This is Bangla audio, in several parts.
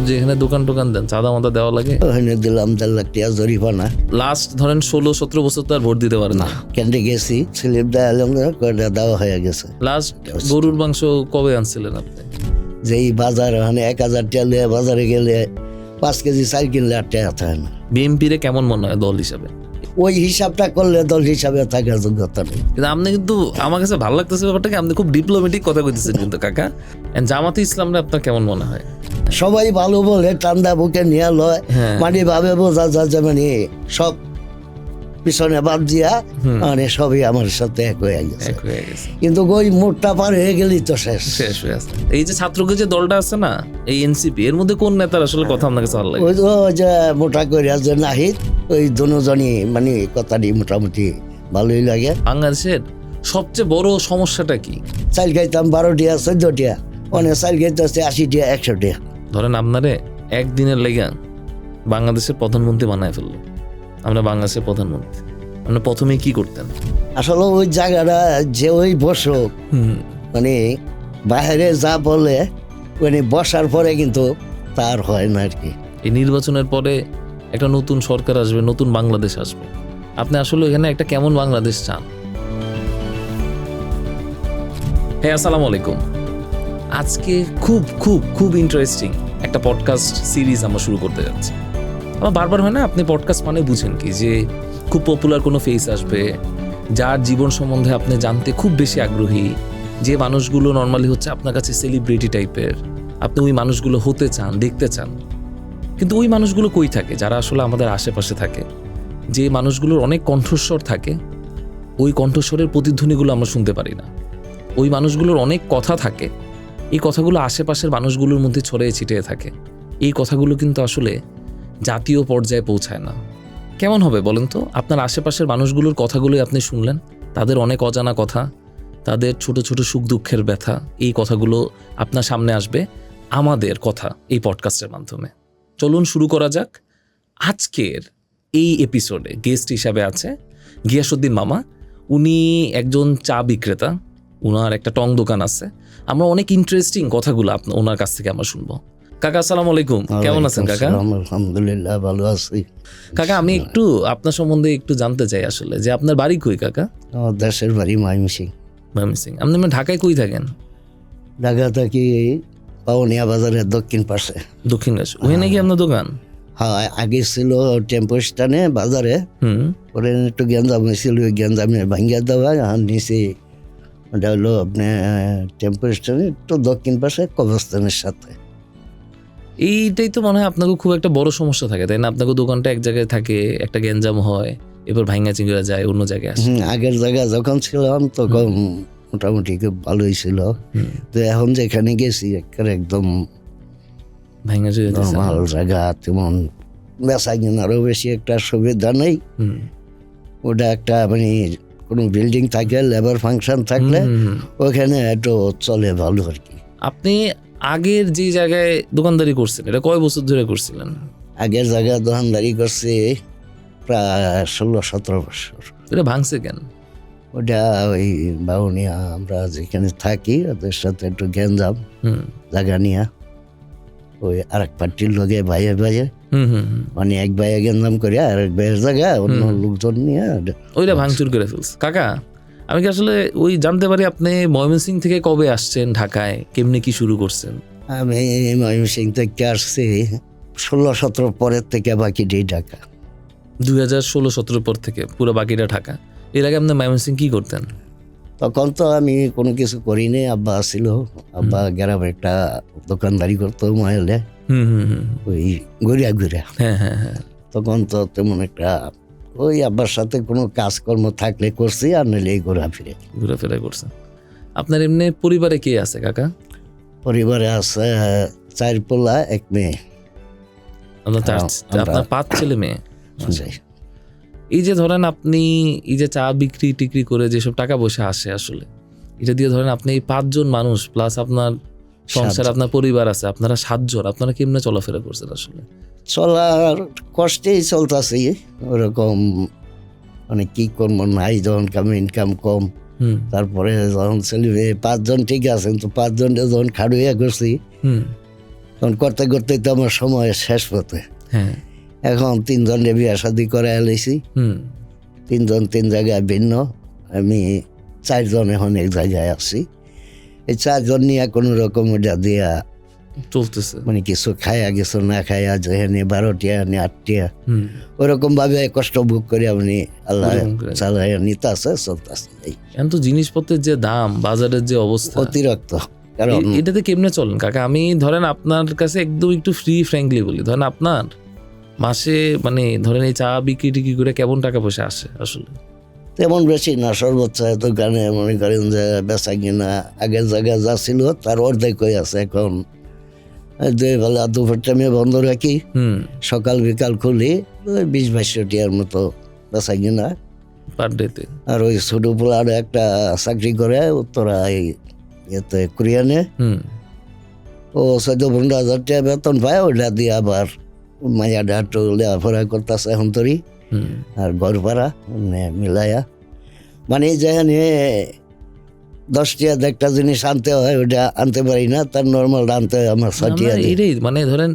যে এখানে দোকান দেন চাঁদা মাদা দেওয়া লাগে? ওখানে দিলাম 1.5 লাখ টাকা জরিমানা। লাস্ট ধরেন 16-17 বছর তো আর ভোট দিতে পারে না। কেন্দ্রে গেছি, স্লিপ দেওয়া হয়ে গেছে। লাস্ট গরুর মাংস কবে আনছিলেন আপনি? যেই বাজার ওখানে 1000 টাকা লিয়ে বাজারে গেলে 5 কেজি চাল কিনলে 8 টাকা থাকে না। বিএনপির কেমন মনে হয় দল হিসাবে? ওই হিসাবটা করলে দল হিসাবে থাকার যোগ্যতা নেই। কিন্তু আপনি কিন্তু আমার কাছে ভালো লাগতেছে ব্যাপারটা কি, আপনি খুব ডিপ্লোমেটিক কথা কইতেছেন কিন্তু কাকা। জামাতে ইসলামরা আপনার কেমন মনে হয়? সবাই ভালো বলে, ঠান্ডা বুকে নিয়ে লয়, মানে ভাবে বোঝা যায় যে মানে সব পিছনে বাদ দিয়া মানে সবই আমার সাথে এক হয়ে গেছে। কিন্তু ওই মোটটা পার হয়ে গেলেই তো শেষ হয়ে আছে। এই যে ছাত্রকে যে দলটা আছে না, এই এনসিপি, এর মধ্যে কোন নেতার আসলে কথা আপনার কাছে ভালো লাগে? ওই যে মোটা করে যে নাহিদ, ওই দুজনই মানে কথাটি মোটামুটি ভালোই লাগে। বাংলাদেশের সবচেয়ে বড় সমস্যাটা কি? চাল খাইতাম 12 টাকা 14 টাকা, অনেক চাল খাইতেছে 80 টাকা 100 টাকা। ধরেন আপনারে একদিনের লেগে বাংলাদেশের প্রধানমন্ত্রী বানায় ফেললো, আমরা বাংলাদেশের প্রধানমন্ত্রী, আপনি প্রথমে কি করতেন? আসলে ওই জায়গাটা যে ওই বসক মানে বাইরে যা বলে মানে বসার পরে কিন্তু তার হয় না আর কি। এই নির্বাচনের পরে একটা নতুন সরকার আসবে, নতুন বাংলাদেশ আসবে, আপনি আসলে এখানে একটা কেমন বাংলাদেশ চান? হ্যাঁ, আসসালামু আলাইকুম। আজকে খুব খুব খুব ইন্টারেস্টিং একটা পডকাস্ট সিরিজ আমরা শুরু করতে যাচ্ছি। আমার বারবার হয় না, আপনি পডকাস্ট মানে বুঝেন কি, যে খুব পপুলার কোনো ফেস আসবে, যার জীবন সম্বন্ধে আপনি জানতে খুব বেশি আগ্রহী, যে মানুষগুলো নর্মালি হচ্ছে আপনার কাছে সেলিব্রিটি টাইপের, আপনি ওই মানুষগুলো হতে চান, দেখতে চান। কিন্তু ওই মানুষগুলো কই থাকে? যারা আসলে আমাদের আশেপাশে থাকে, যে মানুষগুলোর অনেক কণ্ঠস্বর থাকে, ওই কণ্ঠস্বরের প্রতিধ্বনিগুলো আমরা শুনতে পারি না। ওই মানুষগুলোর অনেক কথা থাকে, এই কথাগুলো আশেপাশের মানুষগুলোর মধ্যে ছড়িয়ে ছিটিয়ে থাকে। এই কথাগুলো কিন্তু আসলে জাতীয় পর্যায়ে পৌঁছায় না। কেমন হবে বলেন তো? আপনার আশেপাশের মানুষগুলোর কথাগুলোই আপনি শুনলেন, তাদের অনেক অজানা কথা, তাদের ছোট ছোট সুখ দুঃখের ব্যথা, এই কথাগুলো আপনার সামনে আসবে আমাদের কথা এই পডকাস্টের মাধ্যমে। চলুন শুরু করা যাক। আজকের এই এপিসোডে গেস্ট হিসাবে আছে গিয়াসউদ্দিন মামা। উনি একজন চা বিক্রেতা, ওনার একটা টং দোকান আছে। আমরা অনেক ইন্টারেস্টিং কথাগুলো ওনার কাছ থেকে আমরা শুনবো। কাকা, আসসালামু আলাইকুম, কেমন আছেন কাকা? আলহামদুলিল্লাহ, ভালো আছি কাকা। আমি একটু আপনার সম্বন্ধে একটু জানতে চাই আসলে, যে আপনার বাড়ি কই কাকা? আমার দেশের বাড়ি ময়মনসিংহ। আপনি ঢাকায় কই থাকেন? ঢাকা থাকি পাউনিয়া বাজারের দক্ষিণ পাশে। দক্ষিণ পাশে, ওখানে কি আপনার দোকান? হ্যাঁ, আগে ছিল টেম্পো স্ট্যান্ডে বাজারে, পরে একটু গ্যাঞ্জাম হয়েছিল, ওই গ্যাঞ্জামের ভাঙ্গিয়া দেওয়া আর নিচে ওটা হলো আপনার টেম্পো স্ট্যান্ডে একটু দক্ষিণ পাশে কবরস্থানের সাথে। এইটাই তো মনে হয় আপনাকে খুব একটা বড় সমস্যা থাকে, তাই না? আপনাকে দোকানটা এক জায়গায় থাকে, একটা গ্যাঞ্জাম হয়, এবার ভাঙ্গা চিঙ্গা যায়, অন্য জায়গায় আসে। আগের জায়গায় যখন ছিলাম তখন মোটামুটি খুব ভালোই ছিল, তো এখন যেখানে গেছি একদম ভাঙ্গা ভালো জায়গা, তেমন বেচা কেনারও বেশি একটা সুবিধা নেই। ওটা একটা মানে কোনো বিল্ডিং থাকে, লেবার ফাংশন থাকলে ওখানে একটু চলে ভালো আর কি। আপনি আগের যে জায়গায় দোকানদারি করছেন, এটা কয় বছর ধরে করছিলেন? আগের জায়গায় দোকানদারি করছি প্রায় 16-17 বছর। এটা ভাঙছে কেন? ওটা ওই বাউনিয়া আমরা যেখানে থাকি ওদের সাথে একটু গ্যাঞ্জাম জায়গা নিয়ে, ওই আরেক পার্টির লোকে ভাইয়ে মানে এক ভাইয়ে গ্যাঞ্জাম করে আর এক ভাইয়ের জায়গা অন্য লোকজন নিয়ে ওইটা ভাঙচুর করে ফেলছে। কাকা, আমি কি আসলে ওই জানতে পারি আপনি ময়মনসিংহ থেকে কবে আসছেন ঢাকায়, কেমনি কি শুরু করছেন? আমি ময়মনসিংহ থেকে আসছি 16-17 পরের থেকে, বাকিটাই ঢাকা। 2016-17 পর থেকে পুরো বাকিটা ঢাকা। এর আগে আপনি ময়মনসিংহ কি করতেন? তখন তো আমি কোনো কিছু করিনি, আব্বা ছিল, আব্বা গ্রামে একটা দোকানদারি করতো মহলে, ওই ঘুরিয়া ঘুরিয়া। হ্যাঁ। তখন তো তেমন একটা ওই আব্বার সাথে কোনো কাজকর্ম থাকলে করছি, আর নাহলে এই ঘোরাফেরা করছেন। আপনার এমনি পরিবারে কে আছে কাকা? পরিবারে আছে 4 পোলা 1 মেয়ে। আপনার 5 ছেলে মেয়ে? এই যে ধরেন আপনি এই যে চা বিক্রি টিক্রি করে যেসব টাকা পয়সা আসে, আসলে এটা দিয়ে ধরেন আপনি এই 5 জন মানুষ প্লাস আপনার সংসার, আপনার পরিবার আছে, আপনারা 7 জন, আপনারা কেমনে চলাফেরা করছেন? আসলে চলার কষ্টেই চলতেছি ওরকম, মানে কি করবো, নাই যখন ইনকাম কম। তারপরে যখন ছেলে 5 জন ঠিক আছে, কিন্তু 5 জনটা যখন খাড়ুইয়া করছি তখন করতে করতে তো আমার সময় শেষ পথে। হ্যাঁ। এখন 3 জনের বিয়া শাদি করে এলাইছি, 3 জন 3 জায়গায় ভিন্ন, আমি 4 জন এখন এক জায়গায় আছি। এই 4 জন নিয়ে কোনো রকম ওটা দিয়া চলতেছে। মানে কিছু খায়া কিছু না খায়া, যেখানে 12টিয়া 8টিয়া ওরকম ভাবে কষ্ট ভোগ করে আপনি আল্লাহ চালাই নিতে আছে, চলতেছে। এখন তো জিনিসপত্রের যে দাম, বাজারের যে অবস্থা অতিরিক্ত, কারণ এটাতে কেমনে চলেন কাকা? আমি ধরেন আপনার কাছে একদম একটু ফ্র্যাঙ্কলি বলি, ধরেন আপনার মাসে মানে ধরেন এই চা বিক্রি টিক্রি করে কেমন টাকা পয়সা আসে আসলে? তেমন বেশি না, সর্বোচ্চ দোকানে মনে করেন যে বেচা কিনা আগের জায়গায় যা ছিল তার অর্ধেক হয়ে আছে। এখন 2 বেলা দুপুর টাইমে বন্ধ রাখি, সকাল বিকাল খুলি, 20-22 টিয়ার মতো বেচা কিনা পার ডেতে। আর ওই ছোট পোলার একটা চাকরি করে উত্তরা ইয়েতে কোরিয়ানে, ও 14-15 হাজার টাকা বেতন পায়। ওটা দিয়ে আবার মাইয়াটা একটু লেখাপড়া করতেছে এখন তরি, আর ঘর ভাড়া মিলাইয়া মানে যেখানে 10 টিয়া একটা জিনিস আনতে হয় ওটা আনতে পারি না, তার নর্মাল আনতে হয় আমার 6 টিয়া। এটাই মানে ধরেন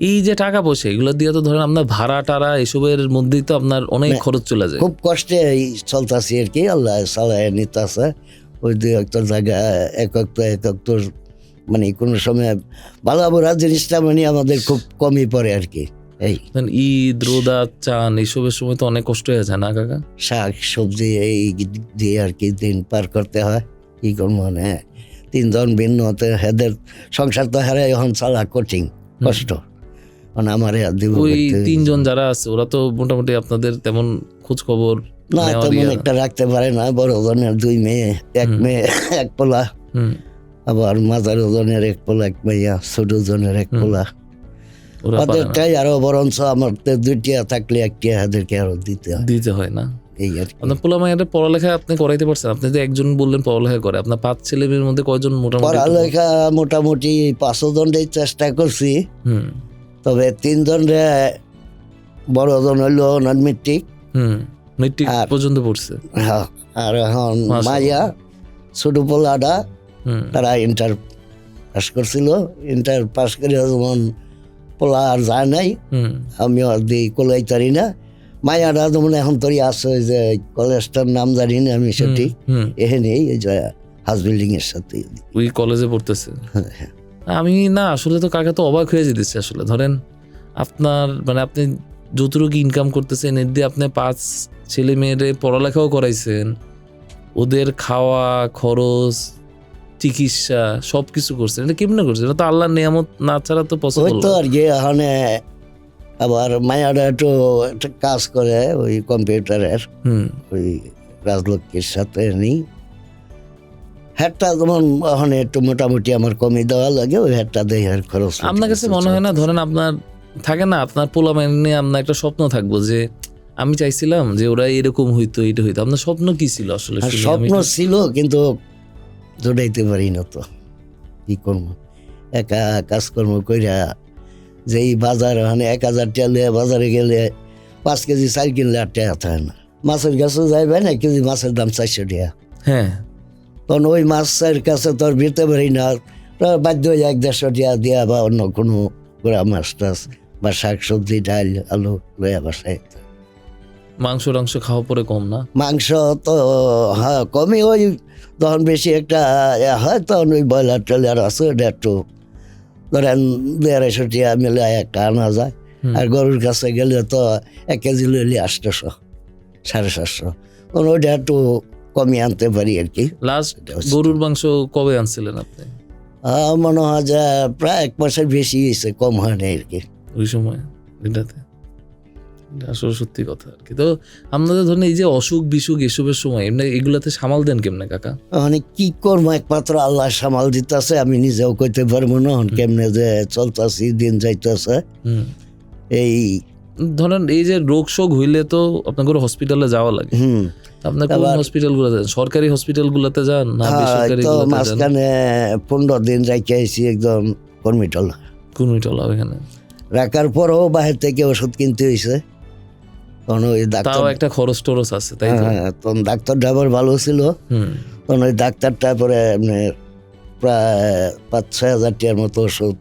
এই যে টাকা পয়সা এগুলো দিয়ে তো ধরেন আপনার ভাড়া টাড়া এসবের মধ্যেই তো আপনার অনেক খরচ চলে যায়। খুব কষ্টে চলতেছি আর কি, আল্লাহ চালায় নিতেছে। ওই 2 জায়গা এক মানে কোনো সময় ভালো ভরা জিনিসটা মানে আমাদের খুব কমই পড়ে আর কি। এই ঈদ, রোদা, চান এইসবের সময় তো অনেক কষ্ট হয়ে যায় না কাকা? শাক সবজি এই দিয়ে আর কি দিন পার করতে হয়। কি করবো মানে 3 জন ভিন্ন, হেদের সংসার তো হারে এখন চালা কঠিন কষ্ট। মানে আমার ওই 3 জন যারা আছে ওরা তো মোটামুটি আপনাদের তেমন খোঁজ খবর না তেমন একটা রাখতে পারে না। বড় ওজনের 2 মেয়ে, 1 মেয়ে 1 পোলা, আবার মাঝার ওজনের 1 পোলা 1 মেয়া, ছোট ওজনের 1 পোলা। ওদেরটাই আরো বরঞ্চ আমার 2টিয়া থাকলে 1টিয়া এদেরকে আরো দিতে হয় না। এই আর আপনার পোলা মায়ের পড়ালেখা আপনি করাইতে পারছেন? আপনি যে একজন বললেন পড়ালেখা করে, আপনার 5 ছেলে মেয়ের মধ্যে কয়জন মোটামুটি পড়ালেখা? মোটামুটি 5 জনের চেষ্টা করছি, তবে 3 জনের বড় জন হইল নন মেট্রিক পর্যন্ত পড়ছে। হ্যাঁ, আর এখন মাইয়া ছোট পোলাটা তারা ইন্টার পাস করছিল। ইন্টার পাস করে যেমন পোলা আর যায় নাই, আমি আর দিই কোলাইতারি না। মায়াটা যেমন এখন তরি আছে যে কলেজটার নাম জানি না আমি সঠিক, এখানে এই যে হাউস বিল্ডিং এর সাথে ওই কলেজে পড়তেছে। আমি না আসলে তো কাকা তো অবাক হয়ে যেতেছে আসলে। ধরেন আপনার মানে আপনি যতটুকু ইনকাম করতেছেন এর দিয়ে আপনি 5 ছেলে মেয়ের পড়ালেখাও করাইছেন, ওদের খাওয়া খরচ চিকিৎসা সবকিছু করছেন। এটা কেমনে করছেন? এটা তো আল্লাহর নিয়ামত না ছাড়া তো পসিবল তো আর কি। এখন আবার মায়াটা একটু একটা কাজ করে ওই কম্পিউটারের, ওই রাজলক্ষ্মীর সাথে নেই। হ্যাটটা যেমন এখন একটু মোটামুটি আমার কমই দেওয়া লাগে, ওই হ্যাটটা দেয় আর খরচ। আপনার কাছে মনে হয় না ধরেন আপনার থাকে না আপনার পোলা মেয়ে নিয়ে আপনার একটা স্বপ্ন থাকবো যে আমি চাইছিলাম যে ওরা এরকম হইতো এটা হইতো? আপনার স্বপ্ন কি ছিল আসলে? স্বপ্ন ছিল কিন্তু জোটাইতে পারি না, তো কি করবো। একা কাজকর্ম কইরা যেই বাজার ওখানে 1000 টাকা লিয়ে বাজারে গেলে 5 কেজি চাল কিনলে 8 টাকা থাকে না। মাছের কাছে যাইবেন 1 কেজি মাছের দাম 400 টাকা। হ্যাঁ, তখন ওই মাছের কাছে তো আর বিরতে পারি না, বাধ্য হয়ে 100-150 টাকা দিয়া বা অন্য কোনো মাছ টাছ বা শাক সবজি ডাল আলু লইয়া বাসায়। মাংস টাংস খাওয়া পরে কম না? মাংস তো হ্যাঁ কমই, ওই তখন বেশি একটা হয় তখন ওই ব্রয়লার টয়লার আছে ওটা একটু ধরেন 200-250 টাকা মিলে একটা আনা যায়। আর গরুর কাছে গেলে তো 1 কেজি লইলে 800 750, তখন ওইটা একটু কমিয়ে আনতে পারি আর কি। লাস্ট গরুর মাংস কবে আনছিলেন আপনি? মনে হয় যে প্রায় 1 মাসের বেশি হয়েছে, কম হয় না আর কি ওই সময়। এটাতে আসলে সত্যি কথা আর কি। তো আপনাদের ধরেন এই যে অসুখ বিসুখ এসবের সময় এমনি এগুলাতে সামাল দেন কেমনে কাকা? মানে কি করবো, একমাত্র আল্লাহ সামাল দিতেছে, আমি নিজেও কইতে পারবো না কেমনে যে চলতেছি, দিন যাইতেছে। এই ধরেন এই যে রোগ শোক হইলে তো আপনাদের হসপিটালে যাওয়া লাগে। আপনার কোন হসপিটাল গুলোতে যান? সরকারি হসপিটাল গুলোতে যান না বেসরকারি গুলোতে যান? মাঝখানে 15 দিন রাখে আইছি একদম কর্মীটলা ওখানে রাখার পরও বাহির থেকে ওষুধ কিনতে হয়েছে। তখন ওই ডাক্তার একটা খরচ টরচ আছে তাই তো? তখন ডাক্তার ড্রাইভার ভালো ছিল, তখন ওই ডাক্তারটা পরে প্রায় 5-6 হাজার টাকার মতো ওষুধ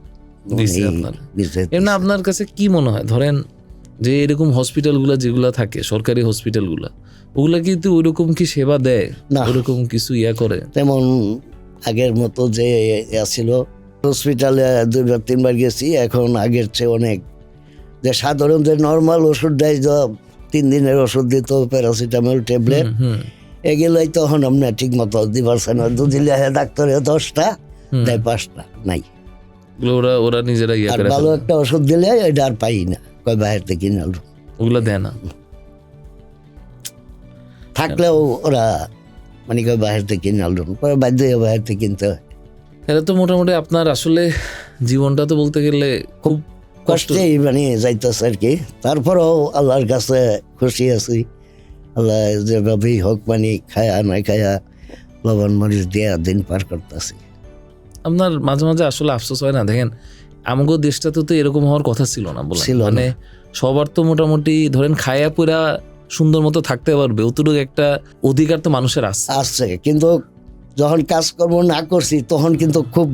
দিছে আপনার। এমনি আপনার কাছে কি মনে হয়, ধরেন যে এরকম হসপিটালগুলো যেগুলো থাকে, সরকারি হসপিটালগুলো, ওগুলা কিন্তু ওইরকম কি সেবা দেয়, না। ওরকম কিছু করে তেমন আগের মতো যে ছিল, হসপিটালে 2-3 বার গেছি, এখন আগের চেয়ে অনেক, যে সাধারণ যে নর্মাল ওষুধ দেয়, 3 দিনের ওষুধ দিত, প্যারাসিটামল ট্যাবলেট, এগুলোই তখন আমরা ঠিক মতো দিবারছে না। দিলে ডাক্তারে 10টা দেয় 5টা নাই। ওরা নিজেরা আর ভালো একটা ওষুধ দিলে এটা আর পাই না, কয় বাইরে থেকে কিনে আলো, ওগুলা দেয় না। থাকলেও ওরা মানে কয় বাইরে থেকে কিনে আলো, বাধ্য হয়ে বাইরে থেকে কিনতে হয়। এটা তো মোটামুটি আপনার আসলে জীবনটা তো বলতে গেলে খুব কষ্টেই মানে যাইতেছে আর কি। তারপরেও আল্লাহর কাছে খুশি আছি, আল্লাহ যেভাবেই হোক মানে খায়া না খায়া লবণ মরিচ দিয়া দিন পার করতেছি। আপনার মাঝে মাঝে আসলে আফসোস হয় না? দেখেন আমগো দেশটাতে তো এরকম হওয়ার কথা ছিল না, মানে সবার তো মোটামুটি ধরেন খায়া পুরা সুন্দর মতো থাকতে পারবে, অতটুকু একটা অধিকার তো মানুষের আছে। কিন্তু যখন কাজকর্ম না করছি তখন কিন্তু খুব,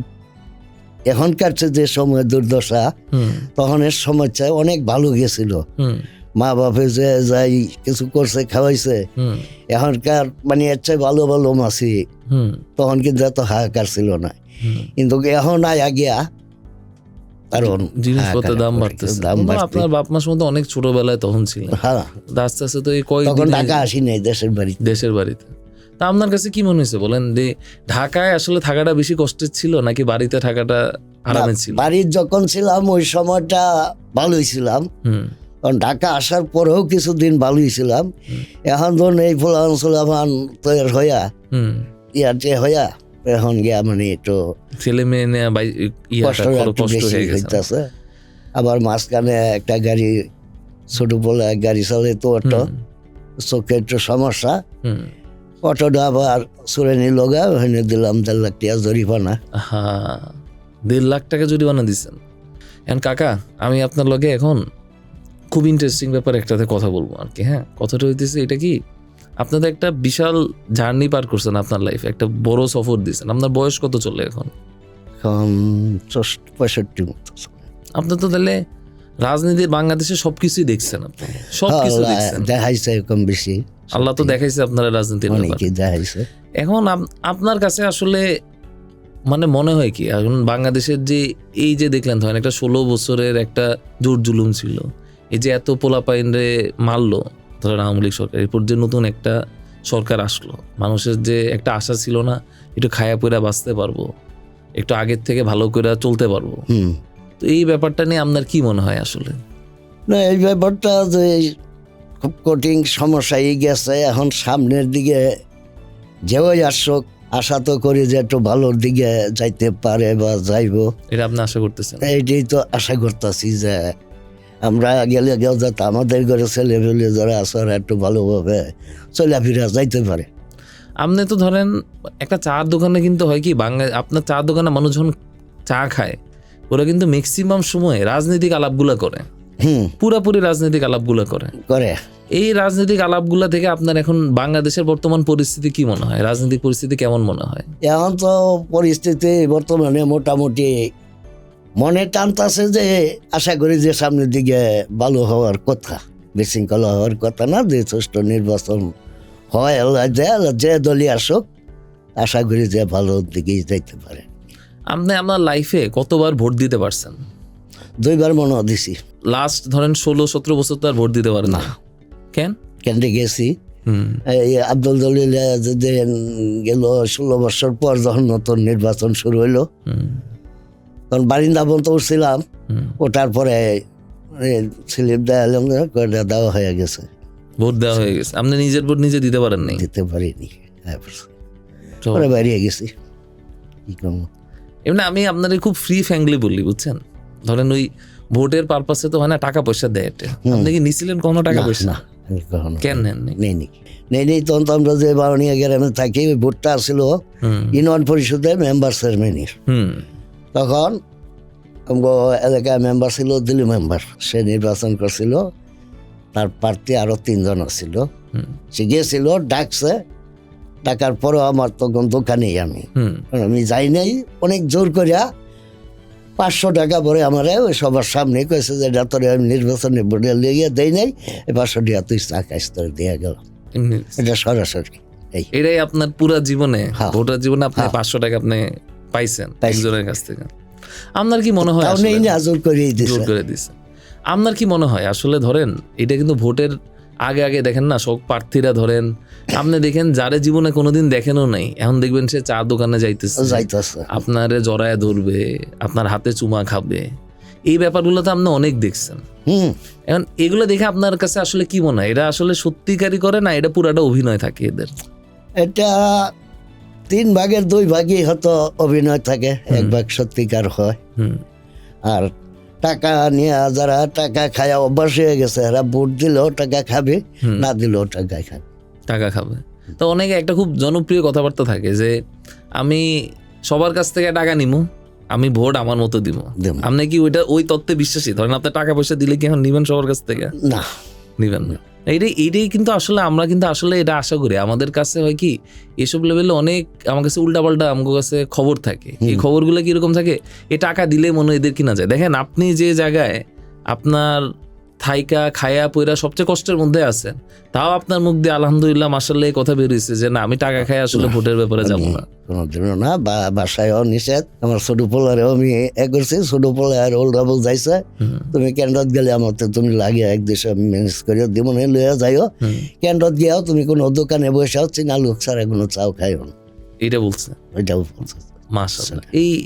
এখনকার যে সময় দুর্দশা, তখন এর সময় চাই অনেক ভালো গেছিল। মা বাপে যে যাই কিছু করছে, খাওয়াইছে, এখনকার মানে এর চেয়ে ভালো ভালো মাছি, তখন কিন্তু এত হাহাকার ছিল না। কিন্তু এখন আয়া গিয়া কারণ জিনিসপত্রের দাম বাড়তেছে। আপনার বাপ মার মধ্যে অনেক ছোটবেলায় তখন ছিল, আস্তে আস্তে তো এই তখন ঢাকা আসি নাই, দেশের বাড়িতে। তা আপনার কাছে কি মনে হয়েছে বলেন, যে ঢাকায় আসলে থাকাটা বেশি কষ্টের ছিল নাকি বাড়িতে থাকাটা আরামের ছিল? বাড়ির যখন ছিলাম ওই সময়টা ভালোই ছিলাম, কারণ ঢাকা আসার পরেও কিছুদিন ভালোই ছিলাম। এখন ধরুন এই ফুলান তৈরি হইয়া ইয়াতে হইয়া এখন গিয়া মানে একটু ছেলে মেয়ে নেওয়া কষ্ট হয়ে গেছে। আবার মাঝখানে একটা গাড়ি, ছোট বলে গাড়ি চালে তো অটো, চোখে একটু সমস্যা, অটোটা আবার চুরে নিল, ওখানে দিলাম 1.5 লাখ টাকা জরিমানা। 1.5 লাখ টাকা জরিমানা দিচ্ছেন। এখন কাকা আমি আপনার লগে এখন খুব ইন্টারেস্টিং ব্যাপার একটাতে কথা বলবো আর কি। হ্যাঁ, কথাটা হইতেছে এটা কি, আপনাদের একটা বিশাল জার্নি পার করছেন আপনার লাইফে, একটা বড় সফর দিয়েছেন। আপনার বয়স কত চলে এখন? 65 মতো। আপনার তো তাহলে রাজনীতির বাংলাদেশে সবকিছুই দেখছেন, আপনি সবকিছু দেখছেন, দেখাইছে কম বেশি, আল্লাহ তো দেখাইছে আপনারা রাজনীতির দেখাইছে। এখন আপনার কাছে আসলে মানে মনে হয় কি, এখন বাংলাদেশের যে এই যে দেখলেন ধরেন একটা 16 বছরের একটা জোর জুলুম ছিল, এই যে এত পোলাপাইন রে মারলো ধরেন আওয়ামী লীগ সরকার, এরপর যে নতুন একটা সরকার আসলো, মানুষের যে একটা আশা ছিল না একটু খায়া পয়রা বাঁচতে পারবো, একটু আগের থেকে ভালো করে চলতে পারবো, তো এই ব্যাপারটা নিয়ে আপনার কি মনে হয় আসলে? না, এই ব্যাপারটা যে খুব কঠিন সমস্যাই গেছে। এখন সামনের দিকে যেও আসুক, আশা তো করি যে একটু ভালোর দিকে যাইতে পারে বা যাইব, এটা আপনি আশা করতেছেন? এইটাই তো আশা করতেছি যে আমরা গেলে যাতে আমাদের ঘরে ছেলে ফেলে যারা আছে একটু ভালোভাবে চলাফেরা যাইতে পারে। আপনি তো ধরেন একটা চার দোকানে কিন্তু হয় কি, আপনার চার দোকানে মানুষ যখন চা খায় ওরা কিন্তু ম্যাক্সিমাম সময় রাজনৈতিক আলাপগুলা করে, পুরাপুরি রাজনৈতিক আলাপগুলা করে। এই রাজনৈতিক আলাপগুলা থেকে আপনার এখন বাংলাদেশের বর্তমান পরিস্থিতি কি মনে হয়, রাজনৈতিক পরিস্থিতি কেমন মনে হয়? এখন তো পরিস্থিতি বর্তমানে মোটামুটি মনে টানতেছে যে আশা করি যে সামনের দিকে ভালো হওয়ার কথা, বিশৃঙ্খলা হওয়ার কথা না, যে সুষ্ঠু নির্বাচন হয়, যে দলই আসুক আশা করি যে ভালো দিকেই যাইতে পারে। আপনি আপনার লাইফে কতবার ভোট দিতে পারছেন? 2 বার মনে দিছি। লাস্ট ধরেন 16-17 বছর তো আর ভোট দিতে পারেন না। কেন গেছি আব্দুল জলিল গেল 16 বছর পর যখন নতুন নির্বাচন শুরু হইলো, তখন বারিন্দা বলতে উঠছিলাম, ওটার পরে স্লিপ দেওয়া হয়ে গেছে, ভোট দেওয়া হয়ে গেছে। আপনি নিজের ভোট নিজে দিতে পারেন নাই? দিতে পারিনি, পরে বাইরে গেছি। কি করবো, এমনি আমি আপনার খুব ফ্রি ফ্যাঙ্গলি বললি, বুঝছেন, ধরেন ওই ভোটের পারপাসে তো হয় না, টাকা পয়সা দেয়। আপনি কি নিছিলেন কোনো টাকা পয়সা? না, কেন নেই। তখন তো আমরা যে বাউনিয়া গ্রামে থাকি, ওই ভোটটা আসছিল ইউনিয়ন পরিষদের মেম্বার চেয়ারম্যানের। তখন এলাকায় মেম্বার ছিল দিল্লি মেম্বার, সে নির্বাচন করছিল, তার প্রার্থী আরো 3 জন ছিল। সে গিয়েছিল, ডাকছে, ডাকার পরও আমার তখন দোকানেই আমি যাই নাই, অনেক জোর করিয়া 500 টাকা পরে আমার ওই সবার সামনে কয়েছে যে এটা তোর নির্বাচনে ভোটে লেগে দেয় নাই, এই 500 টাকা তুই চা খাইস, তোর দিয়ে গেল। এমনি। এটা সরাসরি এই এটাই আপনার পুরা জীবনে, হ্যাঁ। ভোটার জীবনে আপনি হ্যাঁ। 500 টাকা আপনি পাইছেন পাইছি। একজনের কাছ থেকে। আপনার কি মনে হয় তাও আসলে- নেই না, জোর করেই জোর দিছে। করে দিছে। আপনার কি মনে হয় আসলে ধরেন এটা কিন্তু ভোটের আগে আগে দেখেন না, সব প্রার্থীরা ধরেন আপনি দেখেন যারে জীবনে কোনোদিন দেখেনও নাই, এখন দেখবেন সে চা দোকানে যাইতেছে, যাইতেছে। আপনারে জড়ায় ধরবে, আপনার হাতে চুমা খাবে, এই ব্যাপারগুলো তো আপনি অনেক দেখছেন। এখন এগুলো দেখে আপনার কাছে আসলে কি মনে হয়, এটা আসলে সত্যিকারই করে না এটা পুরাটা অভিনয় থাকে এদের? এটা 3 ভাগের 2 ভাগই হয়তো অভিনয় থাকে, 1 ভাগ সত্যিকার হয়। হুম আর টাকা নিয়ে যারা টাকা খায়া অভ্যাস হয়ে গেছে, এরা ভোট দিলেও টাকা খাবে, না দিলেও টাকা খাবে। টাকা খাবে। তো অনেকে একটা খুব জনপ্রিয় কথাবার্তা থাকে যে আমি সবার কাছ থেকে টাকা নিমু, আমি ভোট আমার মতো দিব। দেব। আপনি কি ওই তত্ত্বে বিশ্বাসী? ধরেন আপনি টাকা পয়সা দিলে কি এখন নিবেন সবার কাছ থেকে? না, নিবেন না। এইটাই কিন্তু আসলে আমরা কিন্তু আসলে এটা আশা করি। আমাদের কাছে হয় কি এসব লেভেলে অনেক আমার কাছে উল্টাপাল্টা আমার কাছে খবর থাকে। এই খবরগুলো কিরকম থাকে, এই টাকা দিলে মনে হয় এদের কিনা যায়। দেখেন আপনি যে জায়গায় আপনার থাইকা খায়া পয়রা সবচেয়ে কষ্টের মধ্যে আছেন, তাও আপনার মুখ দিয়ে আলহামদুলিল্লাহ মাশাআল্লাহ এই কথা বেরিয়েছে যে না আমি টাকা খাই আসলে ভোটের ব্যাপারে যাবো না। কোনোদিনও না। বাসায়ও নিষেধ। আমার ছোট পোলারেও আমি করছি, ছোট পোলার ওল্ড ডাবল যাইছে, তুমি কেন্দ্রত গেলে আমার তো তুমি লাগিয়ে 1-2 ম্যানেজ করিও দিব না, লইয়া যাইও। কেন্দ্রত গিয়াও তুমি কোনো দোকানে বসেও চিনা লোক ছাড়া কোনো চাও খাইও না, এটা বলছে ওইটাও বলছে। মাশাআল্লাহ।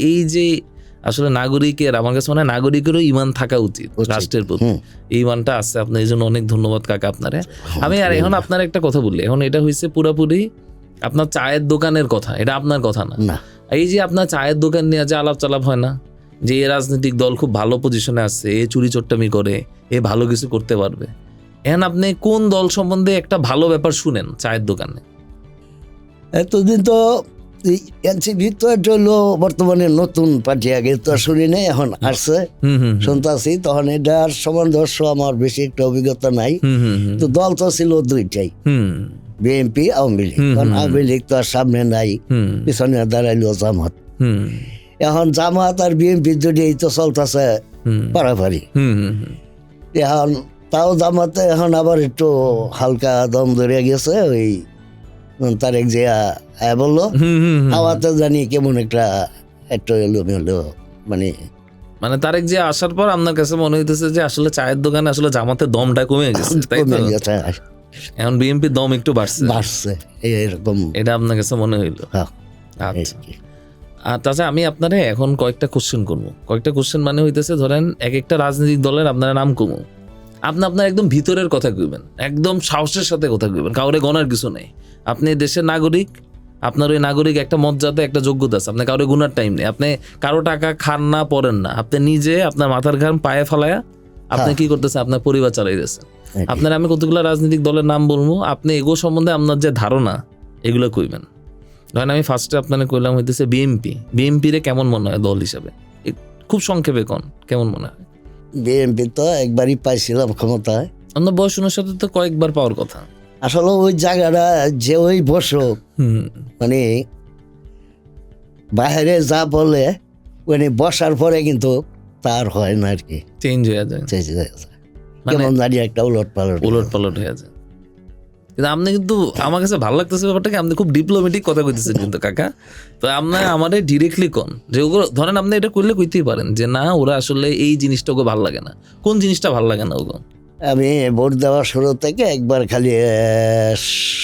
এই যে আসলে নাগরিকের, আমার কাছে মনে হয় নাগরিকেরও ইমান থাকা উচিত রাষ্ট্রের প্রতি। এই ইমানটা আছে আপনার, এই জন্য অনেক ধন্যবাদ কাকা আপনারে। আমি আর এখন আপনার একটা কথা বললি, এখন এটা হয়েছে পুরাপুরি আপনার চায়ের দোকানের কথা, এটা আপনার কথা না। না, এই যে আপনার চায়ের দোকান নিয়ে যে আলাপ চালাপ হয় না, যে এ রাজনৈতিক দল খুব ভালো পজিশনে আছে, এ চুরি চট্টামি করে, এ ভালো কিছু করতে পারবে, এখন আপনি কোন দল সম্বন্ধে একটা ভালো ব্যাপার শুনেন চায়ের দোকানে? এতদিন তো এনসিপি তো এটা হলো বর্তমানে নতুন পার্টি, আগে তো শুনি নাই, এখন আসছে শুনতেছি। তখন এটার সম্বন্ধে আমার বেশি একটা অভিজ্ঞতা নাই। তো দল তো ছিল 2টাই, বিএনপি, আওয়ামী লীগ। কারণ আওয়ামী লীগ তো আর সামনে নাই, পিছনে দাঁড়াইলো জামাত। এখন জামাত আর বিএনপি যদি এই তো চলতেছে পারাপারি। এখন তাও জামাতে এখন আবার একটু হালকা দম ধরে গেছে। ওই তারেক জিয়া বললো হাওয়াতে জানি কেমন একটা একটু এলো মানে তারেক জিয়া আসার পর আপনার কাছে মনে হইতেছে যে আসলে চায়ের দোকানে আসলে জামাতের দমটা কমে গেছে, তাই তো? এখন বিএনপির দম একটু বাড়ছে এরকম, এটা আপনার কাছে মনে হইলো? আচ্ছা। আর তাছাড়া আমি আপনারে এখন কয়েকটা কোশ্চেন করবো। কয়েকটা কোশ্চেন মানে হইতেছে ধরেন এক একটা রাজনৈতিক দলের আপনারা নাম কমু, আপনার একদম ভিতরের কথা কইবেন, একদম সাহসের সাথে কথা কইবেন, কাউরে গণার কিছু নেই। আপনি দেশের নাগরিক, আপনার ওই নাগরিক একটা মর্যাদা, একটা যোগ্যতা আছে, আপনার কাউরে গুনার টাইম নেই। আপনি কারো টাকা খান না, পড়েন না, আপনি নিজে আপনার মাথার ঘাম পায়ে ফেলায়া আপনি কি করতেছেন, আপনার পরিবার চালাইতেছেন। আপনার আমি কতগুলো রাজনৈতিক দলের নাম বলবো, আপনি এগো সম্বন্ধে আপনার যে ধারণা এগুলো কইবেন। ধরেন আমি ফার্স্টে আপনাকে কইলাম হইতেছে বিএনপি রে কেমন মনে হয় দল হিসাবে, খুব সংক্ষেপে কোন কেমন মনে হয়? বিএনপি তো একবারই পাইছিলাম ক্ষমতায়, আপনার বয়স অনুসারে তো কয়েকবার পাওয়ার কথা। আসলে ওই জায়গাটা যে ওই বসক মানে বাইরে যা বলে বসার পরে কিন্তু তার হয় না আর কি, চেঞ্জ হয়ে যায়, কেমন জানি একটা উলট পালট হয়ে যায়। কিন্তু আপনি কিন্তু আমার কাছে ভালো লাগতেছে ব্যাপারটা কি, আপনি খুব ডিপ্লোমেটিক কথা কইতেছেন কিন্তু কাকা। তো আপনার আমাদের ডিরেক্টলি কোন যে ওগুলো ধরেন আপনি এটা করলে কইতেই পারেন যে না ওরা আসলে এই জিনিসটা ওকে ভালো লাগে না, কোন জিনিসটা ভালো লাগে না ওগো? আমি ভোট দেওয়ার শুরু থেকে একবার খালি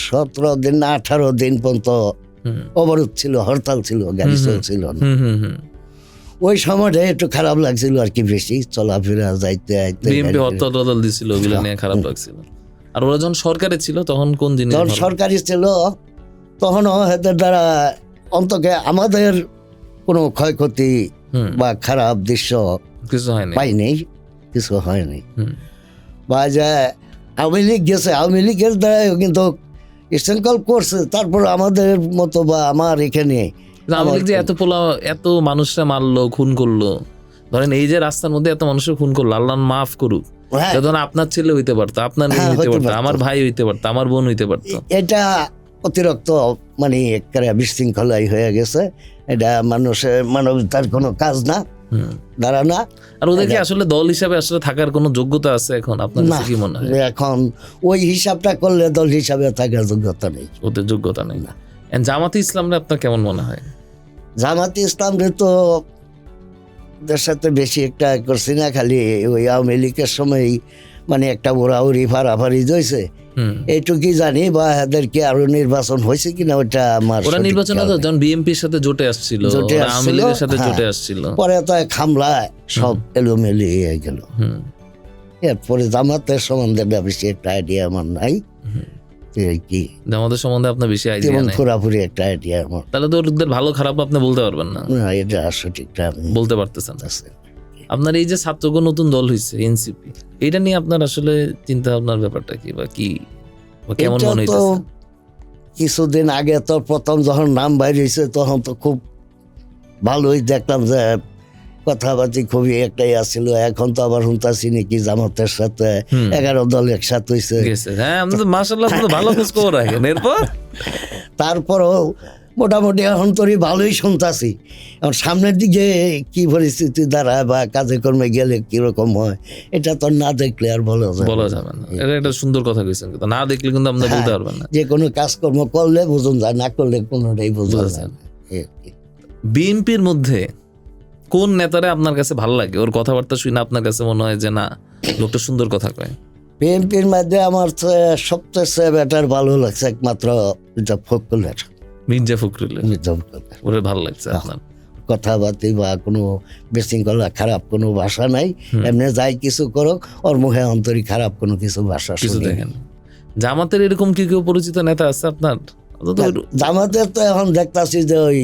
17 দিন না 18 দিন পর্যন্ত অবরোধ ছিল, হরতাল ছিল, গাড়ি চলছিল না। ওই সময়টা একটু খারাপ লাগছিল আর কি, বেশি চলাফেরা যাইতে বিএনপি হরতাল দিছিল, ওগুলো নিয়ে খারাপ লাগছিল। আর ওরা যখন সরকারে ছিল তখন কোন জিনিস? তখন সরকারি ছিল, তখনও এদের দ্বারা অন্তকে আমাদের কোনো ক্ষয়ক্ষতি বা খারাপ দৃশ্য কিছু হয়নি, পাইনি, কিছু হয়নি। বা যে আওয়ামী লীগ গেছে, আওয়ামী লীগের দ্বারা কিন্তু শৃঙ্খল করছে, তারপর আমাদের মতো বা আমার এখানে আওয়ামী লীগ যে এত মানুষরা মারলো, খুন করলো, ধরেন এই যে রাস্তার মধ্যে এত মানুষের খুন করলো, আল্লাহ মাফ করুক, ধরেন আপনার ছেলে হইতে পারতো, আপনার মেয়ে হইতে পারতো, আমার ভাই হইতে পারতো, আমার বোন হইতে পারতো। এটা অতিরিক্ত মানে একটা বিশৃঙ্খলাই হয়ে গেছে, এটা মানবতার কোনো কাজ না। দাঁড়া না। আর ওদের কি আসলে দল হিসাবে আসলে থাকার কোনো যোগ্যতা আছে এখন আপনার কাছে কি মনে হয়? এখন ওই হিসাবটা করলে দল হিসাবে থাকার যোগ্যতা নেই, ওদের যোগ্যতা নেই। জামাতে ইসলামরে আপনার কেমন মনে হয়? জামাতে ইসলামরে তো ওদের সাথে বেশি একটা করছি না, খালি ওই আওয়ামী লীগের সময় মানে একটা ওরাউরি ফারাফারি হয়েছে এইটুকুই জানি, বা এদেরকে আরো নির্বাচন হয়েছে কিনা ওটা আমার ওরা নির্বাচনে তো যখন বিএনপির সাথে জোটে আসছিল, আওয়ামী লীগের সাথে জোটে আসছিল, পরে তো খামলা সব এলোমেলি হয়ে গেল। এরপরে জামাতের সম্বন্ধে বেশি একটা আইডিয়া আমার নাই, কি জামাতের সম্বন্ধে আপনার বেশি আইডিয়া নাই, পুরাপুরি একটা আইডিয়া আমার। তাহলে তো ওদের ভালো খারাপ আপনি বলতে পারবেন না, এটা সঠিকটা বলতে পারতেছেন। আপনার এই যে ছাত্রগণ নতুন দল হয়েছে এনসিপি, এটা নিয়ে আপনার আসলে চিন্তা ভাবনার ব্যাপারটা কি, বা কি কেমন মনে হইতেছে? কিছুদিন আগে তো প্রথম যখন নাম বাইর হয়েছে তখন তো খুব ভালোই দেখলাম যে কথাবার্তি খুবই একটাই আসছিল। এখন তো আবার শুনতাছি নাকি জামাতের সাথে 11 দল একসাথে হয়েছে। হ্যাঁ, আপনি তো মাশাআল্লাহ ভালো খোঁজ খবর রাখেন। এরপর তারপরও মোটামুটি এখন তোরই ভালোই শুনতাছি। এখন সামনের দিকে কি পরিস্থিতি দাঁড়ায় বা কাজে কর্মে গেলে কিরকম হয় এটা তো না দেখলে আর বলা যাবে না। এটা একটা সুন্দর কথা কইছেন, কিন্তু না দেখলে কিন্তু আপনি বলতে পারবেন না। যে কোনো কাজকর্ম করলে বোঝন যায়, না করলে কোনোটাই বোঝা যায় না। বিএনপির মধ্যে কোন নেতারে আপনার কাছে ভালো লাগে? ওর কথাবার্তা শুনে আপনার কাছে মনে হয় যে না, লোকটা সুন্দর কথা কয়? বিএনপির মধ্যে আমার সবচেয়ে বেটার ভালো লাগছে একমাত্র মির্জা ফখরুল। ওরে ভালো লাগছে আপনার কথাবার্তা বা কোনো বিশৃঙ্খলা খারাপ কোনো ভাষা নাই, এমনি যাই কিছু করো ওর মুখে অন্তরি খারাপ কোনো কিছু ভাষা কিছু দেখেন। জামাতের এরকম কি কেউ পরিচিত নেতা আছে আপনার? জামাতের তো এখন দেখতাছি যে ওই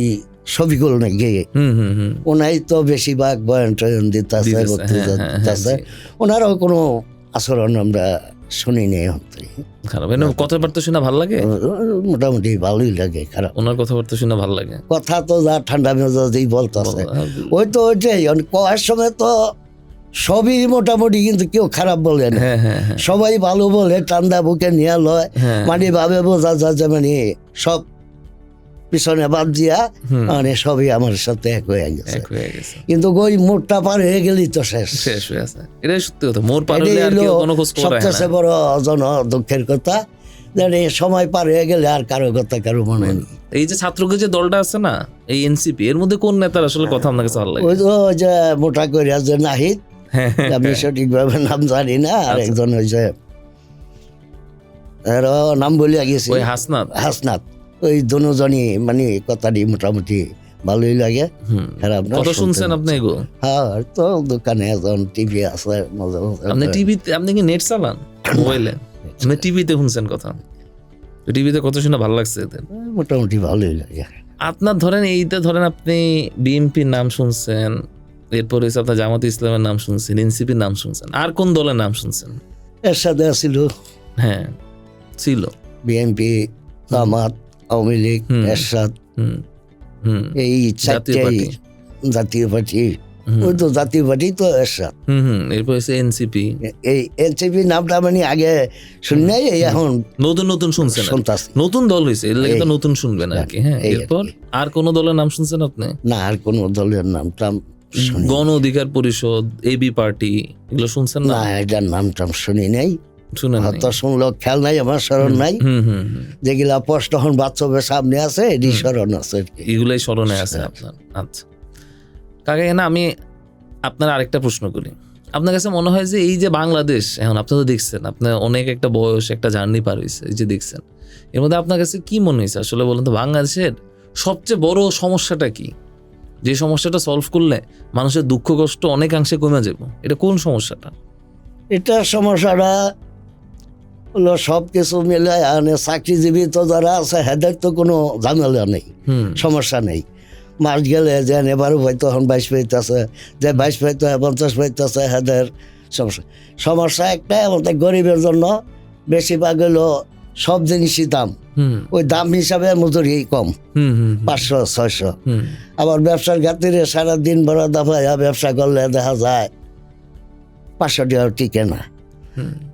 শফিকুল নাকি ওনাই তো বেশিরভাগ বয়ান টয়ন দিতেছে, ওনারও কোনো আচরণ আমরা শুনি নেই। খারাপ কথাবার্তা শুনে ভালো লাগে? মোটামুটি ভালোই লাগে। খারাপ ওনার কথাবার্তা শুনে ভালো লাগে, কথা তো যা ঠান্ডা মেজাজেই বলতেছে ওই তো ওইটাই। কয়ার সময় তো সবই মোটামুটি, কিন্তু কেউ খারাপ বলে না, সবাই ভালো বলে, ঠান্ডা বুকে নিয়ে লয়, মানে ভাবে বোঝা যায় যে মানে সব পিছনে বাদ দিয়া মানে সবই আমার সাথে এক হয়ে গেছে। কিন্তু ওই মোড়টা পার হয়ে গেলেই তো শেষ হয়ে আছে। এটাই সত্যি কথা। মোড় পার হলে আর কেউ কোনো খোঁজ খবর রাখে না। সবচেয়ে বড় দুঃখের কথা যে সময় পার হয়ে গেলে আর কারো কথা কারো মনে নেই। এই যে ছাত্রকে যে দলটা আছে না, এই এনসিপি, এর মধ্যে কোন নেতার আসলে কথা আপনার কাছে ভালো লাগে? ওই যে মোটা করে যে নাহিদ, আমি সঠিকভাবে নাম জানি না, আর একজন ওই যে নাম বলিয়া গেছি, ওই হাসনাত, ওই দুজনই মানে কথাটি মোটামুটি ভালোই লাগে, খারাপ না। কত শুনছেন আপনি এগুলো? হ্যাঁ, তো দোকানে এখন টিভি আছে, আপনি টিভিতে, আপনি কি নেট চালান মোবাইলে? আপনি টিভিতে শুনছেন কথা? টিভিতে কত শুনে ভালো লাগছে? মোটামুটি ভালোই লাগে। আপনার ধরেন এইটা ধরেন আপনি বিএনপির নাম শুনছেন, এরপর হচ্ছে আপনার জামাতে ইসলামের নাম শুনছেন, এনসিপির নাম শুনছেন, আর কোন দলের নাম শুনছেন? এর সাথে ছিল হ্যাঁ ছিল বিএনপি, জামাত, আওয়ামী লীগ, এরশাদ, এই জাতীয় পার্টি। ওই তো জাতীয় পার্টি তো এরশাদ। এরপর হচ্ছে এনসিপি। এই এনসিপি নামটা মানে আগে শুনি নাই, এখন নতুন শুনছেন, নতুন দল হয়েছে, এর লাগে তো নতুন শুনবেন আর কি। হ্যাঁ, এরপর আর কোন দলের নাম শুনছেন আপনি? না, আর কোন দলের নামটা গণ অধিকার পরিষদ, এবি পার্টি, এগুলো শুনছেন না? এটার নামটা শুনি নাই, শুনেন শুনলো খেয়াল নাই, আমার স্মরণ নাই। যেগুলা পোস্ট তখন বাচ্চাদের সামনে আছে এটি স্মরণ আছে, এগুলাই স্মরণে আছে আপনার। আচ্ছা কাকা, না আমি আপনার আরেকটা প্রশ্ন করি। আপনার কাছে মনে হয় যে এই যে বাংলাদেশ এখন আপনি তো দেখছেন, আপনার অনেক একটা বয়স, একটা জার্নি পার হয়েছে, এই যে দেখছেন, এর মধ্যে আপনার কাছে কি মনে হয়েছে আসলে বলেন তো, বাংলাদেশের সবচেয়ে বড় সমস্যাটা কি? যে সমস্যাটা সলভ করলে মানুষের দুঃখ কষ্ট অনেকাংশে কমে যাবে, এটা কোন সমস্যাটা? এটা সমস্যাটা হলো সব কিছু মিলে চাকরিজীবী তো যারা আছে হেদের তো কোনো ঝামেলা নেই, সমস্যা নেই। মাস গেলে যে এবারও হয়তো এখন 22 পাইতেছে, যে 22 পাইতে 50 পাইতেছে, হেদের সমস্যা একটা। আমাদের গরিবের জন্য বেশিরভাগ হলো সব জিনিসই দাম, ওই দাম হিসাবে মজুরি কম, 500-600। আবার ব্যবসার খাতিরে সারাদিন বড় দফায় ব্যবসা করলে দেখা যায় 500 টাকা টিকে না।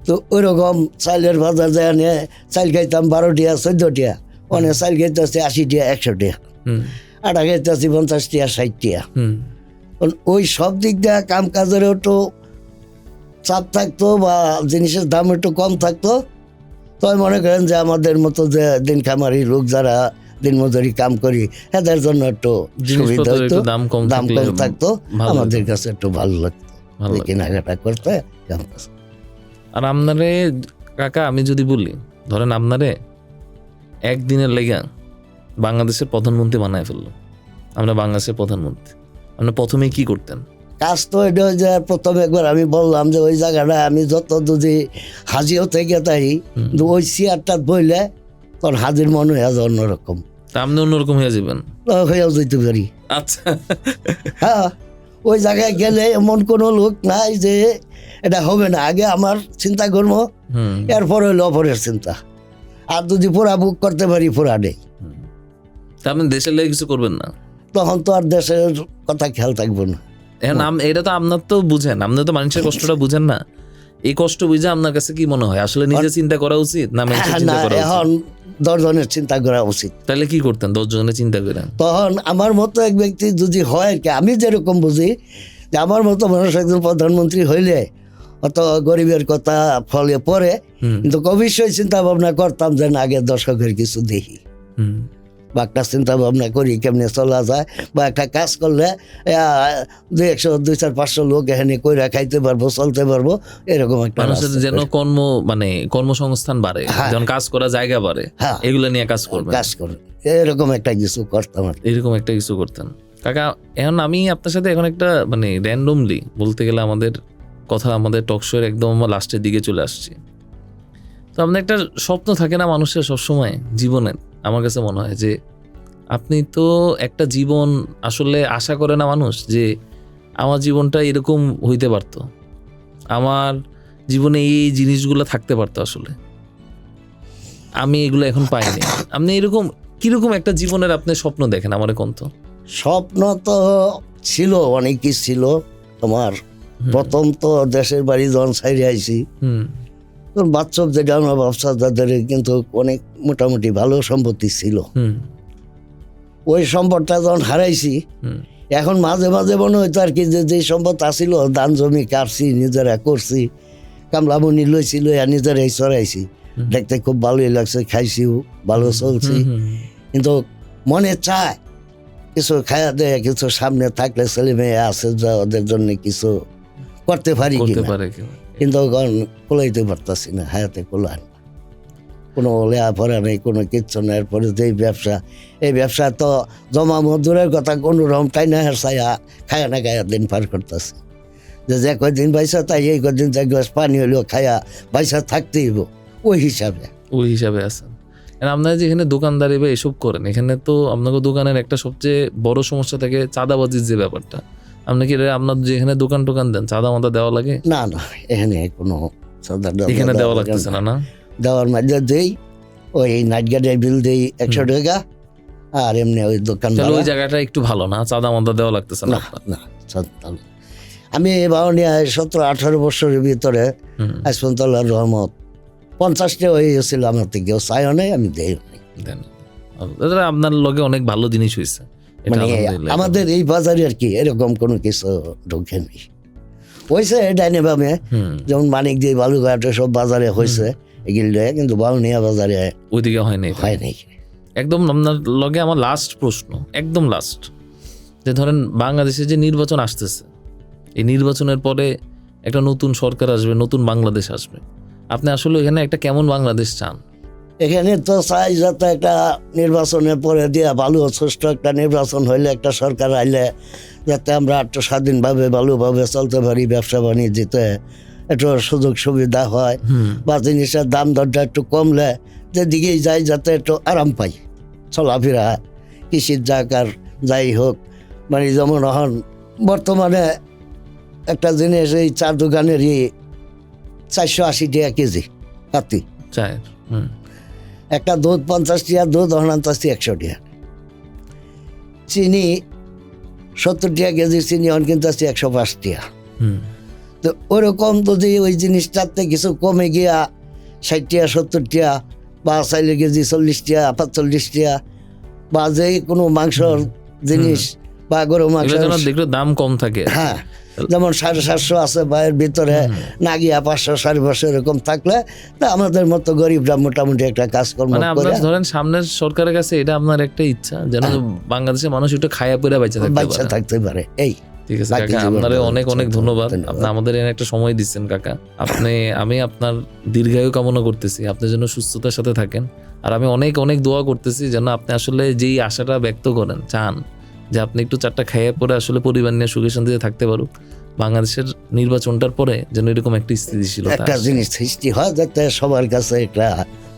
তো ওইরকম চাইলের বাজার যায় নিয়ে চাইল খাইতাম 12 টাকা 14 টাকা, অনেক চাইল খাইতেছে 80 টাকা 100 টাকা, আটা খাইতেছি 50 টাকা 60 টাকা। ওই সব দিক দিয়ে কাম কাজের একটু চাপ থাকতো বা জিনিসের দাম একটু কম থাকতো, তো মনে করেন যে আমাদের মতো যে দিন খামারি লোক যারা দিন মজুরি কাম করি এদের জন্য একটু সুবিধা হতো, দাম কম থাকতো, আমাদের কাছে একটু ভালো লাগতো কেনাকাটা করতে। আর আপনারে কাকা আমি যদি বলি, ধরেন আপনারে একদিনের লেগা বাংলাদেশের প্রধানমন্ত্রী বানায় ফেললো, আমরা বাংলাদেশের প্রধানমন্ত্রী, আপনি প্রথমে কি করতেন? কাজ তো এটা যে প্রথমে একবার আমি বললাম যে ওই জায়গাটা আমি যত যদি হাজিও থেকে তাই ওই চেয়ারটা বইলে তখন হাজির মনে হয়ে যায় অন্যরকম। তা আপনি অন্যরকম হয়ে যাবেন? হয়েও যেতে পারি। আচ্ছা, হ্যাঁ, ওই জায়গায় গেলে এমন কোনো লোক নাই যে এটা হবে না, আগে আমার চিন্তা করবো, এরপর হইলো অপরের চিন্তা। আর যদি পুরা বুক করতে পারি পুরা নেই, তা আপনি দেশের লেগে কিছু করবেন না, তখন তো আর দেশের কথা খেয়াল থাকবো না। এখন এটা তো আপনার তো বুঝেন, আপনি তো মানুষের কষ্টটা বুঝেন না। এই কষ্ট বুঝে আপনার কাছে কি মনে হয় আসলে নিজে চিন্তা করা উচিত না মানুষের চিন্তা করা উচিত? এখন 10 জনের চিন্তা করা উচিত। তাহলে কি করতেন 10 জনের চিন্তা করে? তখন আমার মতো এক ব্যক্তি যদি হয়, আমি যেরকম বুঝি যে আমার মতো মানুষ একজন প্রধানমন্ত্রী হইলে অত গরিবের কথা ফলে পড়ে, কিন্তু অবশ্যই চিন্তা ভাবনা করতাম যে না আগে দর্শকের কিছু দেখি বা একটা চিন্তা ভাবনা করি কেমনে চলা যায়, বা একটা কাজ করলে 200, 200, 500 লোক এখানে কইরা খাইতে পারবো, চলতে পারবো, এরকম একটা মানুষের যেন কর্মসংস্থান বাড়ে, যেন কাজ করা জায়গা বাড়ে, এগুলো নিয়ে কাজ করবেন, এরকম একটা কিছু করতাম। এরকম একটা কিছু করতেন কাকা। এখন আমি আপনার সাথে এখন একটা র্যান্ডমলি বলতে গেলে আমাদের কথা, আমাদের টকশোর একদম লাস্টের দিকে চলে আসছি। তো আপনার একটা স্বপ্ন থাকে না মানুষের সবসময় জীবনে, আমার কাছে মনে হয় যে আপনি তো একটা জীবন আসলে আশা করে না মানুষ যে আমার জীবনটা এরকম হইতে পারতো, আমার জীবনে এই জিনিসগুলো থাকতে পারতো, আসলে আমি এগুলো এখন পাইনি। আপনি এরকম কিরকম একটা জীবনের আপনি স্বপ্ন দেখেন আমার কোন? তো স্বপ্ন তো ছিল, অনেকই ছিল। তোমার প্রথম তো দেশের বাড়ি যখন ছাইরে আইছি, বাচ্চা যেটা আমার ব্যবসা যাদের কিন্তু অনেক মোটামুটি ভালো সম্পত্তি ছিল, ওই সম্পদটা যখন হারাইছি, এখন মাঝে মাঝে মনে হইতো আর কি যে সম্পদ আসিল ধান জমি কাটছি, নিজেরা করছি, কামলামনি লইছিল, নিজেরাই চড়াইছি, দেখতে খুব ভালোই লাগছে, খাইছিও, ভালো চলছি। কিন্তু মনে চায় কিছু খায়া দেয়, কিছু সামনে থাকলে ছেলে মেয়ে আছে যা ওদের জন্য কিছু করতে পারি, কিন্তু কোলাইতে পারতাছি না, হায়াতে কোলান কোনো লেখাপড়া নেই, কোনো কিচ্ছু নেই। এরপরে যে ব্যবসা, এই ব্যবসা তো জমা মজুরের কথা কোনো রকম তাই না ছায়া খায়া না খায়া দিন পার করতেছে, যে কদিন বাইসা তাই এই কদিন যে গ্লাস পানি হইলেও খায়া বাইসা থাকতেই হইব, ওই হিসাবে আছেন। আপনারা যেখানে দোকানদারি বা এসব করেন, এখানে তো আপনাকে দোকানের একটা সবচেয়ে বড় সমস্যা থাকে চাঁদাবাজির যে ব্যাপারটা। আপনি কি আপনার যেখানে দোকান টোকান দেন চাঁদা মাদা দেওয়া লাগে? না, এখানে কোনো চাঁদা এখানে দেওয়া লাগতেছে না? দেওয়ার মাঝে দেই ওই নাইট গার্ডের বিল দেই 100 টাকা, আর এমনি ওই দোকান ওই জায়গাটা একটু ভালো না, চাঁদা মাদা দেওয়া লাগতেছে না? আমি বাউনিয়া 17-18 বছরের ভিতরে আজ পর্যন্ত আল্লাহর রহমত 50টা হয়ে গেছিল আমার থেকে, কেউ চাইও নাই, আমি দেই নাই। আপনার লগে অনেক ভালো জিনিস হয়েছে, মানে আমাদের এই বাজারে আর কি এরকম কোনো কিছু ঢোকে নেই। হয়েছে ডাইনে বামে, যেমন মানিক দিয়ে বালুঘাটে সব বাজারে হয়েছে এগুলো, কিন্তু বাউনিয়া বাজারে ওইদিকে হয় নাই। একদম আপনার লগে আমার লাস্ট প্রশ্ন, একদম লাস্ট, যে ধরেন বাংলাদেশে যে নির্বাচন আসতেছে, এই নির্বাচনের পরে একটা নতুন সরকার আসবে, নতুন বাংলাদেশ আসবে, আপনি আসলে এখানে একটা কেমন বাংলাদেশ চান? এখানে তো চাই যাতে একটা নির্বাচনের পরে দিয়া ভালো সুষ্ঠ একটা নির্বাচন হইলে, একটা সরকার আইলে যাতে আমরা একটু স্বাধীনভাবে ভালোভাবে চলতে পারি, ব্যবসা বাণিজ্যতে একটু সুযোগ সুবিধা হয়, বা জিনিসের দাম দরটা একটু কমলে যেদিকেই যাই যাতে একটু আরাম পাই, চলাফেরা কৃষির যাক আর যাই হোক। মানে যেমন এখন বর্তমানে একটা জিনিস এই চার দোকানেরই 480 টাকা কেজি কাতি চায়ের, একটা দুধ 50 টাকা, দুধ অনান্তাছি 100 টাকা, চিনি 70 টাকা কেজি, চিনি অন কিন্তু আছে 105 টাকা। তো ওরকম যদি ওই জিনিসটাতে কিছু কমে গিয়া 60 টাকা 70 টাকা, বা চাইলে কেজি 40 টাকা 45 টাকা, বা যে কোনো মাংসর জিনিস বা গরু মাংস এগুলো যেন দেখলে দাম কম থাকে। হ্যাঁ, যেমন 750 আছে বা এর ভিতরে না গিয়া 500 550 এরকম থাকলে তা আমাদের মতো গরিবরা মোটামুটি একটা কাজকর্ম মানে করে আপনার ধরেন সামনের সরকারের কাছে এটা আপনার একটা ইচ্ছা যেন বাংলাদেশের মানুষ একটু খায়া পড়ে বেঁচে থাকতে বাচ্চা পারে। থাকতে পারে। এই ঠিক আছে বাকি কাকা, জীবনটা আপনারে অনেক অনেক বাঁচতে ধন্যবাদ। ধন্যবাদ। আপনি আমাদের এখানে একটা সময় দিচ্ছেন কাকা। আমি আপনার দীর্ঘায়ু কামনা করতেছি, আপনি যেন সুস্থতার সাথে থাকেন। আর আমি অনেক অনেক দোয়া করতেছি যেন আপনি আসলে যেই আশাটা ব্যক্ত করেন, চান যে আপনি একটু চারটা খাইয়ে পরে আসলে পরিবার নিয়ে সুখে শান্তিতে থাকতে পারুক। বাংলাদেশের নির্বাচনটার পরে যেন এরকম একটা স্থিতিশীলতা একটা আসে। জিনিস সৃষ্টি হয় যাতে সবার কাছে একটা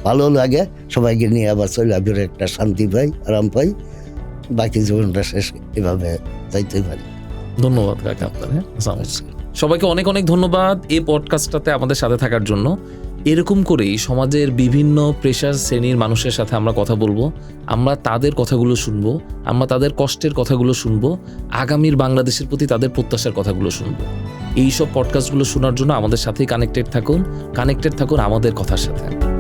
ভালো লাগে, সবাইকে নিয়ে আবার চলে ফিরে একটা শান্তি পাই, আরাম পাই, বাকি জীবনটা শেষ এভাবে যাইতে পারি। ধন্যবাদ কাকা আপনার। হ্যাঁ, আসসালামু আলাইকুম। সবাইকে অনেক অনেক ধন্যবাদ এই পডকাস্টটাতে আমাদের সাথে থাকার জন্য। এরকম করেই সমাজের বিভিন্ন পেশার শ্রেণীর মানুষের সাথে আমরা কথা বলবো, আমরা তাদের কথাগুলো শুনবো, আমরা তাদের কষ্টের কথাগুলো শুনবো, আগামীর বাংলাদেশের প্রতি তাদের প্রত্যাশার কথাগুলো শুনবো। এইসব পডকাস্টগুলো শোনার জন্য আমাদের সাথেই কানেক্টেড থাকুন আমাদের কথার সাথে।